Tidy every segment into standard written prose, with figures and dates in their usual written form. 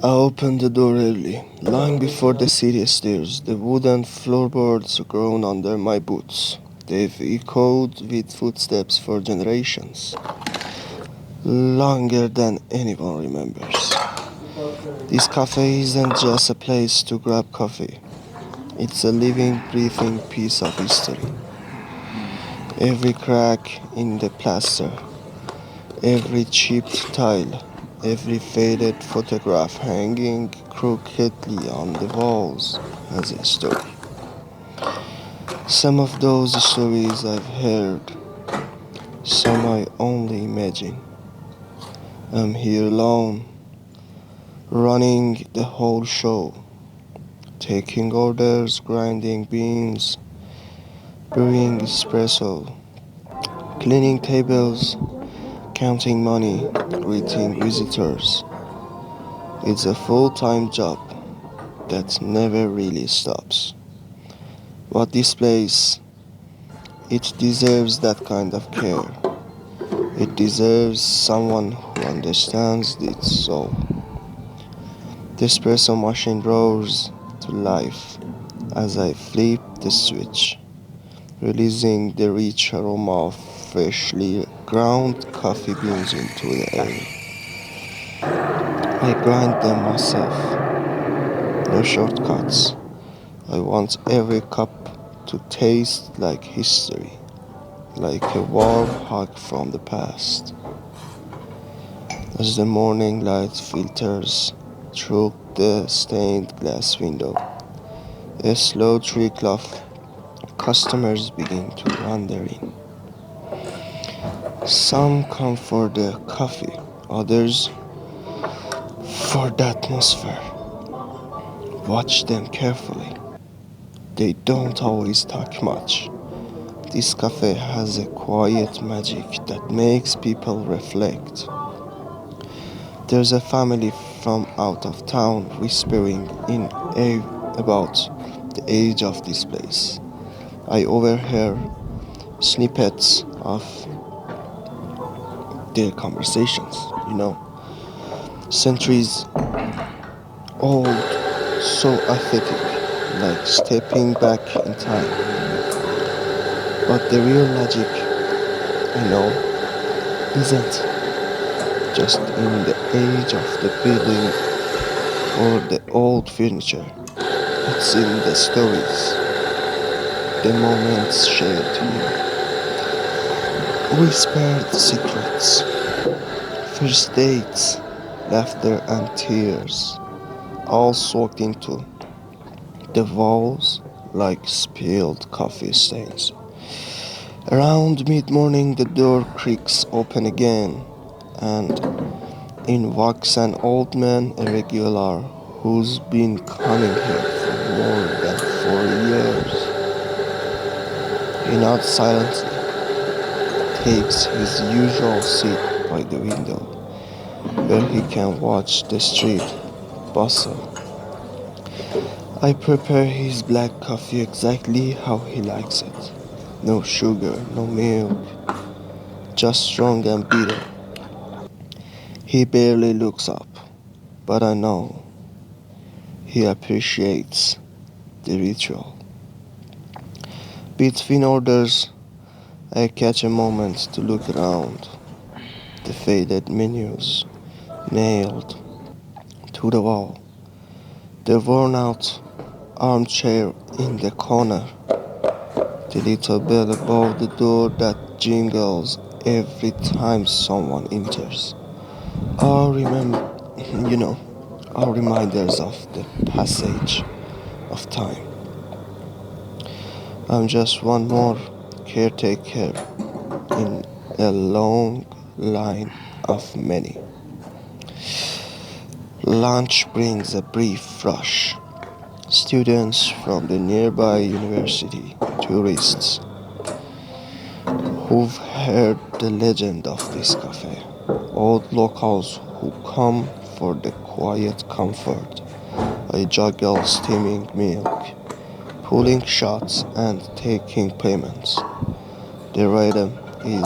I opened the door early, long before the city stairs. The wooden floorboards grown under my boots. They've echoed with footsteps for generations, longer than anyone remembers. This cafe isn't just a place to grab coffee. It's a living, breathing piece of history. Every crack in the plaster, every chipped tile, every faded photograph hanging crookedly on the walls has a story. Some of those stories I've heard, some I only imagine. I'm here alone, running the whole show, taking orders, grinding beans, brewing espresso, cleaning tables, counting money, greeting visitors. It's a full-time job that never really stops. But this place, it deserves that kind of care. It deserves someone who understands its soul. The espresso machine roars to life as I flip the switch, releasing the rich aroma of freshly ground coffee beans into the air. I grind them myself, no shortcuts. I want every cup to taste like history, like a warm hug from the past. As the morning light filters through the stained glass window, a slow trickle of customers begin to wander in. Some come for the coffee, others for the atmosphere. Watch them carefully. They don't always talk much. This cafe has a quiet magic that makes people reflect. There's a family from out of town whispering in about the age of this place. I overhear snippets of their conversations, centuries old, so authentic, like stepping back in time. But the real magic, I know, isn't just in the age of the building or the old furniture. It's in the stories, the moments shared here, whispered secrets, first dates, laughter and tears, all soaked into the walls like spilled coffee stains. Around mid-morning the door creaks open again, and in walks an old man, a regular, who's been coming here for more than 4 years. He nods silently, takes his usual seat by the window, where he can watch the street bustle. I prepare his black coffee exactly how he likes it. No sugar, no milk, just strong and bitter. He barely looks up, but I know he appreciates the ritual. Between orders, I catch a moment to look around. The faded menus nailed to the wall. The worn out armchair in the corner. The little bell above the door that jingles every time someone enters. All you know, all reminders of the passage of time. I'm just one more caretaker in a long line of many. Lunch brings a brief rush. Students from the nearby university, tourists who've heard the legend of this cafe, old locals who come for the quiet comfort. I juggle steaming milk, pulling shots and taking payments. The rhythm is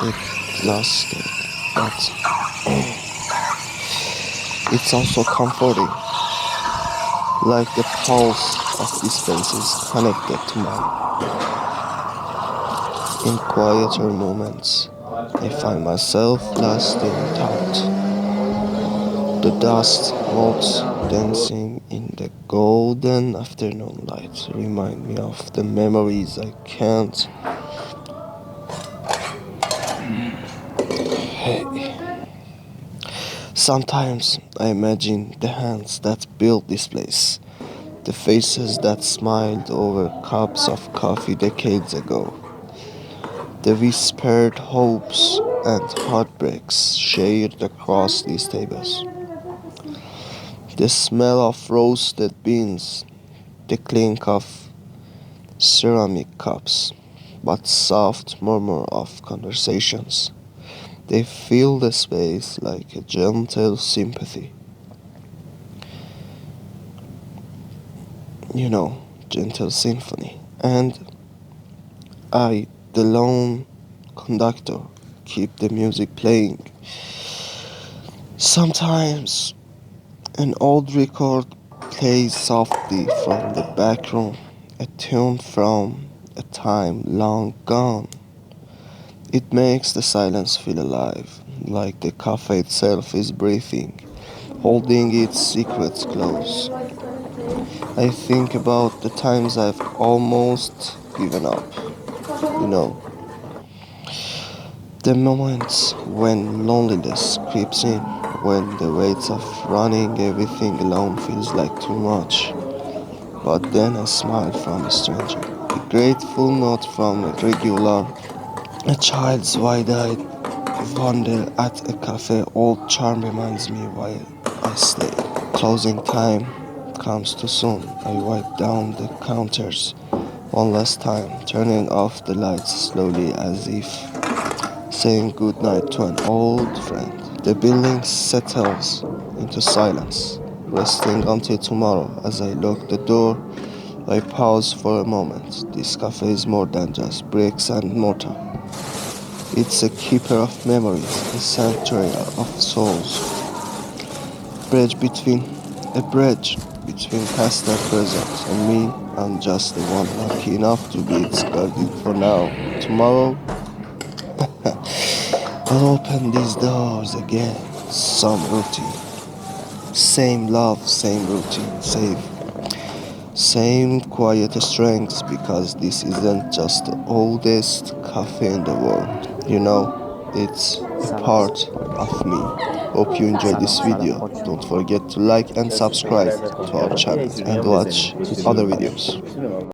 exhausting, but It's also comforting, like the pulse of this place is connected to mine. In quieter moments, I find myself lost in thought. The dust motes dancing in the golden afternoon light remind me of the memories I can't. Hey. Sometimes I imagine the hands that built this place, the faces that smiled over cups of coffee decades ago, the whispered hopes and heartbreaks shared across these tables. The smell of roasted beans, the clink of ceramic cups, but soft murmur of conversations. They fill the space like a gentle sympathy. You know, gentle symphony. And I, the lone conductor, keep the music playing. Sometimes an old record plays softly from the back room, a tune from a time long gone. It makes the silence feel alive, like the cafe itself is breathing, holding its secrets close. I think about the times I've almost given up. You know, the moments when loneliness creeps in, when the weight of running everything alone feels like too much. But then a smile from a stranger, a grateful note from a regular, a child's wide-eyed wonder at a cafe. Old charm reminds me why I stay. Closing time comes too soon. I wipe down the counters one last time, turning off the lights slowly as if saying goodnight to an old friend. The building settles into silence, resting until tomorrow. As I lock the door, I pause for a moment. This cafe is more than just bricks and mortar. It's a keeper of memories, a sanctuary of souls, bridge between bridge between past and present, and me. I'm just the one lucky enough to be its guardian for now. Tomorrow, I'll open these doors again. Some routine, same love, same routine, same quiet strength, because this isn't just the oldest cafe in the world. You know, it's a سلام part of me. Hope you enjoyed سلام this سلام video. حاج Don't forget to like and کسی subscribe پیوستون to our کرده channel ایتونیا and بزنیم watch چی other videos. میتونیم